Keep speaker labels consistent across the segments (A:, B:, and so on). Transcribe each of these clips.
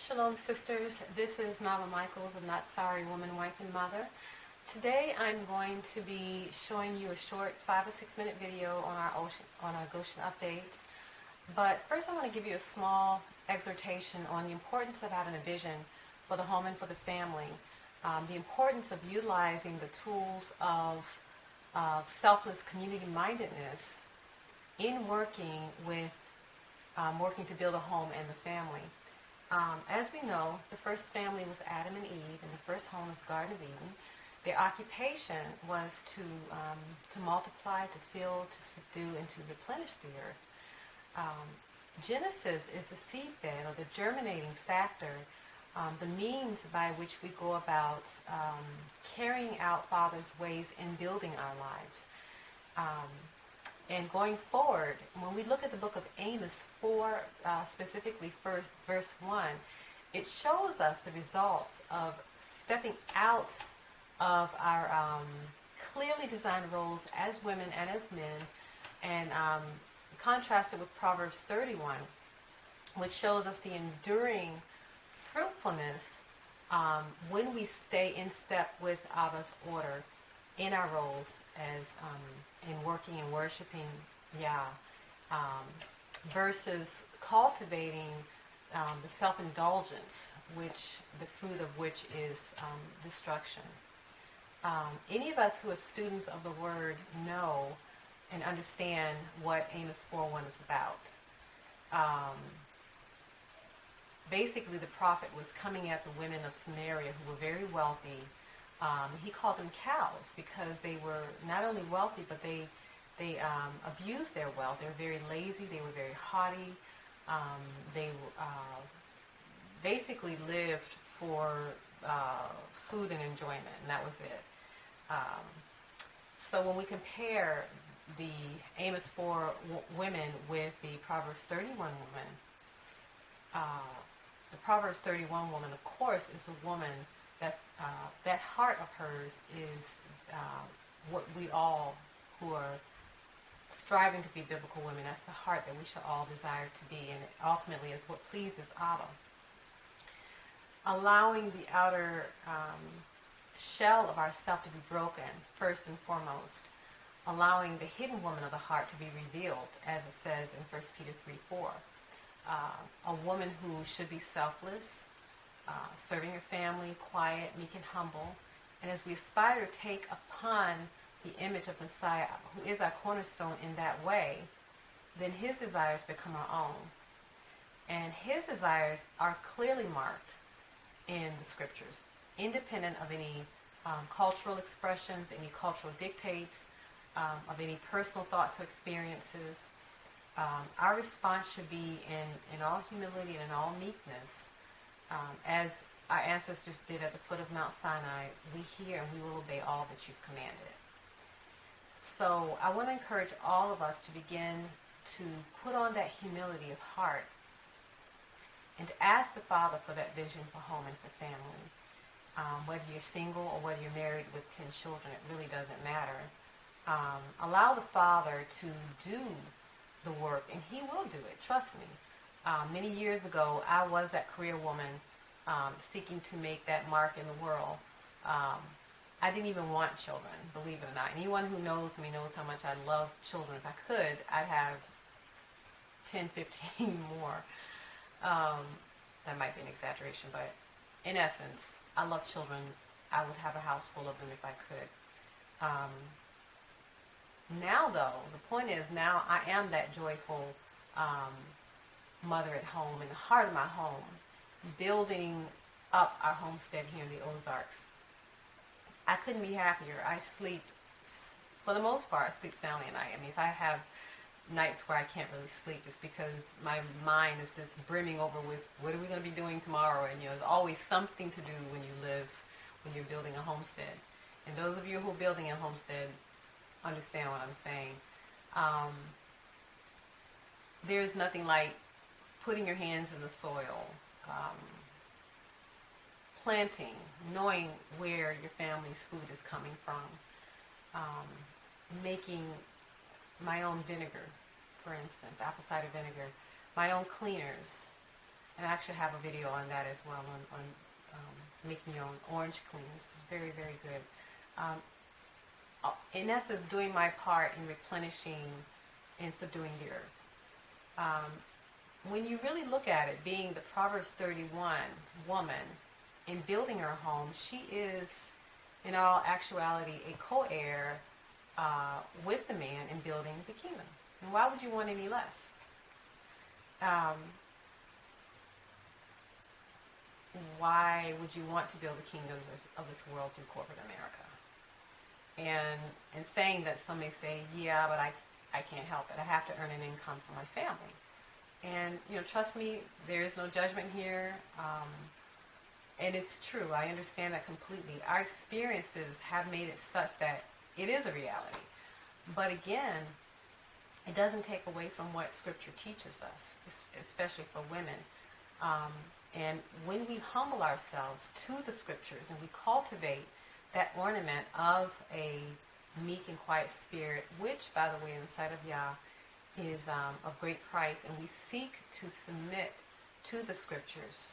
A: Shalom sisters, this is Mama Michaels of Not Sorry Woman, Wife, and Mother. Today I'm going to be showing you a short 5 or 6 minute video on our Goshen updates. But first I want to give you a small exhortation on the importance of having a vision for the home and for the family. The importance of utilizing the tools of selfless community-mindedness in working to build a home and the family. As we know, the first family was Adam and Eve, and the first home was Garden of Eden. Their occupation was to multiply, to fill, to subdue, and to replenish the earth. Genesis is the seedbed, or the germinating factor, the means by which we go about carrying out Father's ways in building our lives. And going forward, when we look at the book of Amos 4, specifically verse 1, it shows us the results of stepping out of our clearly designed roles as women and as men, and contrasted with Proverbs 31, which shows us the enduring fruitfulness when we stay in step with Abba's order in our roles as in working and worshiping Yah, versus cultivating the self-indulgence, which the fruit of which is destruction. Any of us who are students of the Word know and understand what Amos 4:1 is about. Basically, the prophet was coming at the women of Samaria who were very wealthy. He called them cows because they were not only wealthy, but they abused their wealth. They were very lazy. They were very haughty. They basically lived for food and enjoyment, and that was it. So when we compare the Amos 4 women with the Proverbs 31 woman, the Proverbs 31 woman, of course, is a woman that heart of hers is what we all who are striving to be biblical women, that's the heart that we should all desire to be, and ultimately it's what pleases Abba. Allowing the outer shell of ourself to be broken, first and foremost. Allowing the hidden woman of the heart to be revealed, as it says in 1 Peter 3:4. A woman who should be selfless, serving her family, quiet, meek, and humble. And as we aspire to take upon the image of Messiah, who is our cornerstone in that way, then his desires become our own. And his desires are clearly marked in the scriptures, independent of any cultural expressions, any cultural dictates, of any personal thoughts or experiences. Our response should be in all humility and in all meekness. As our ancestors did at the foot of Mount Sinai, we hear and we will obey all that you've commanded. So I want to encourage all of us to begin to put on that humility of heart and to ask the Father for that vision for home and for family. Whether you're single or whether you're married with 10 children, it really doesn't matter. Allow the Father to do the work, and he will do it, trust me. Many years ago, I was that career woman seeking to make that mark in the world. I didn't even want children, believe it or not. Anyone who knows me knows how much I love children. If I could, I'd have 10, 15 more. That might be an exaggeration, but in essence, I love children. I would have a house full of them if I could. Now, though, the point is, now I am that joyful mother at home, in the heart of my home, building up our homestead here in the Ozarks. I couldn't be happier. I sleep, for the most part, I sleep soundly at night. I mean, if I have nights where I can't really sleep, it's because my mind is just brimming over with what are we going to be doing tomorrow, and there's always something to do when you're building a homestead. And those of you who are building a homestead understand what I'm saying. There's nothing like putting your hands in the soil, planting, knowing where your family's food is coming from, making my own vinegar, for instance, apple cider vinegar, my own cleaners, And I actually have a video on that as well, on making your own orange cleaners. It's very, very good. In essence, doing my part in replenishing and subduing the earth. When you really look at it, being the Proverbs 31 woman in building her home, she is, in all actuality, a co-heir with the man in building the kingdom. And why would you want any less? Why would you want to build the kingdoms of this world through corporate America? And saying that, some may say, yeah, but I can't help it. I have to earn an income for my family. And, trust me, there is no judgment here. And it's true. I understand that completely. Our experiences have made it such that it is a reality. But again, it doesn't take away from what Scripture teaches us, especially for women. And when we humble ourselves to the Scriptures and we cultivate that ornament of a meek and quiet spirit, which, by the way, in the sight of Yah, is of great price, and we seek to submit to the Scriptures,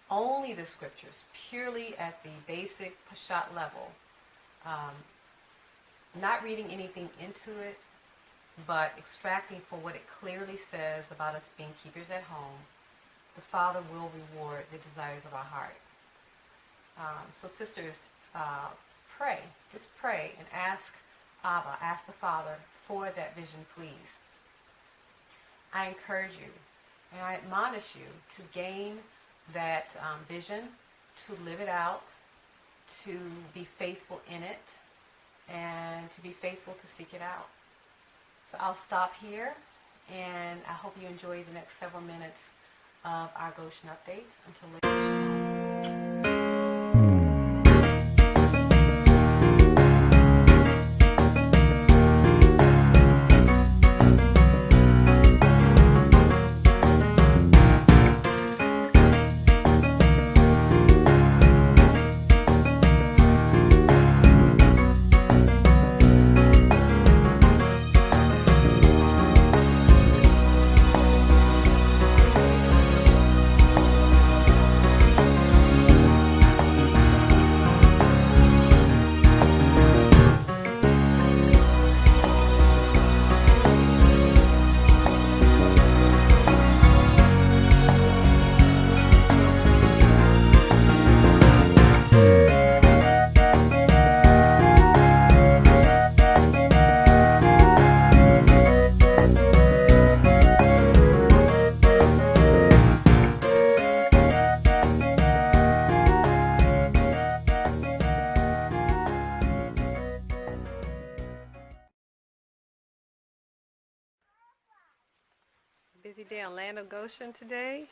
A: only the Scriptures, purely at the basic Peshat level, not reading anything into it, but extracting for what it clearly says about us being keepers at home, the Father will reward the desires of our heart. So sisters, pray. Just pray and ask Abba, ask the Father for that vision, please. I encourage you and I admonish you to gain that vision, to live it out, to be faithful in it, and to be faithful to seek it out. So I'll stop here, and I hope you enjoy the next several minutes of our Goshen updates. Until later, Shalom. Busy day on land of Goshen today.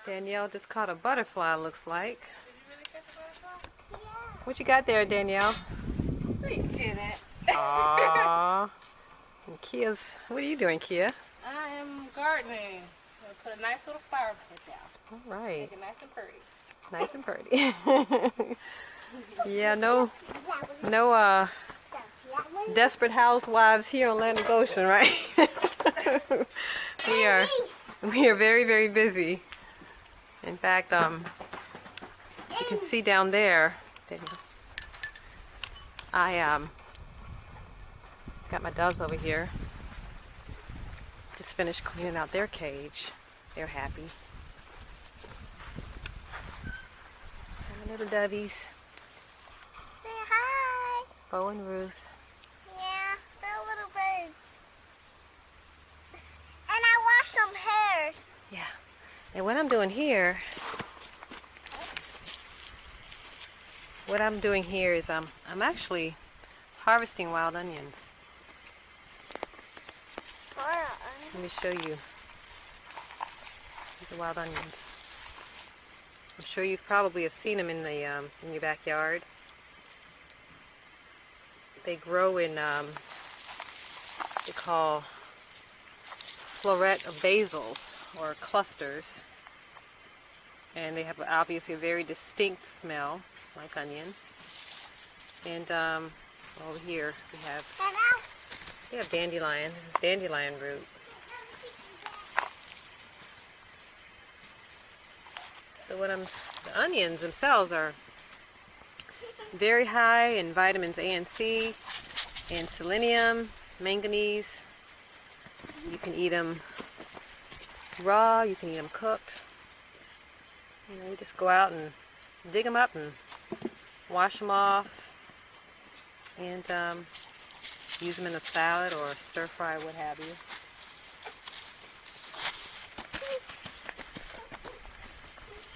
A: Danielle just caught a butterfly, looks like.
B: Did you really catch a butterfly? Yeah.
A: What you got there, Danielle?
B: We did it.
A: Aww. And Kia's, what are you doing, Kia?
B: I am gardening. I'm going to put a nice little flower bed down.
A: All right.
B: Make it nice and pretty.
A: Nice and pretty. Yeah, no desperate housewives here on land of Goshen, right? We are very, very busy. In fact, you can see down there, I got my doves over here. Just finished cleaning out their cage. They're happy. And my little dovies.
C: Say hi.
A: Bo and Ruth.
C: Yeah, they're little birds. And I washed some hair.
A: Yeah. And what I'm doing here is I'm actually harvesting wild onions. Let me show you. These are wild onions. I'm sure you probably have seen them in your backyard. They grow in they call floret of basils or clusters, and they have obviously a very distinct smell, like onion. And over here we have dandelion. This is dandelion root. So the onions themselves are very high in vitamins A and C, and selenium, manganese. You can eat them raw, you can eat them cooked. You just go out and dig them up and wash them off, and use them in a salad or stir fry, what have you.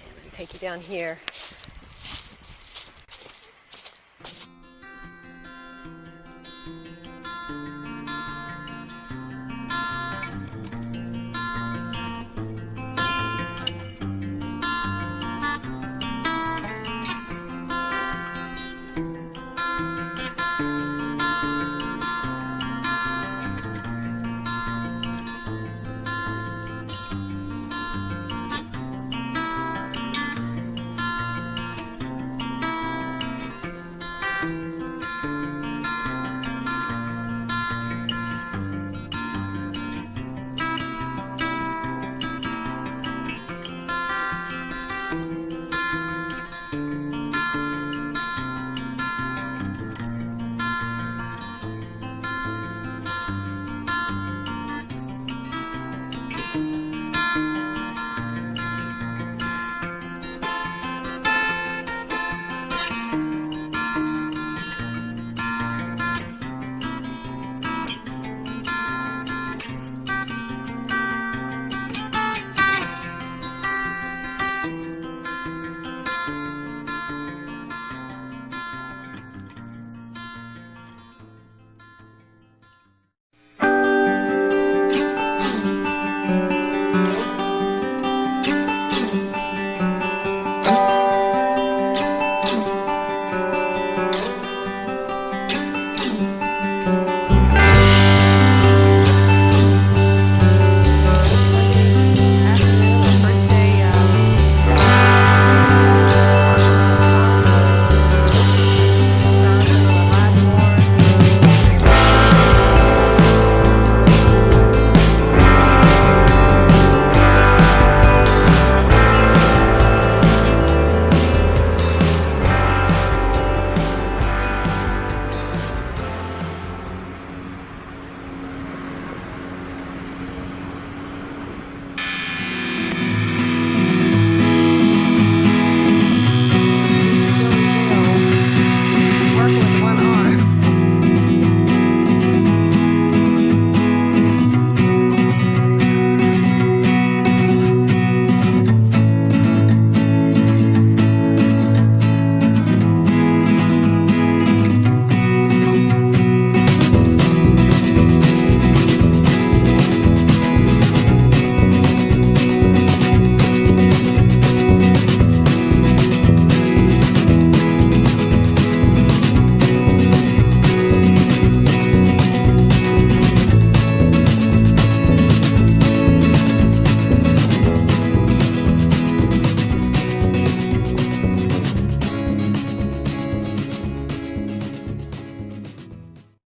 A: And let me take you down here.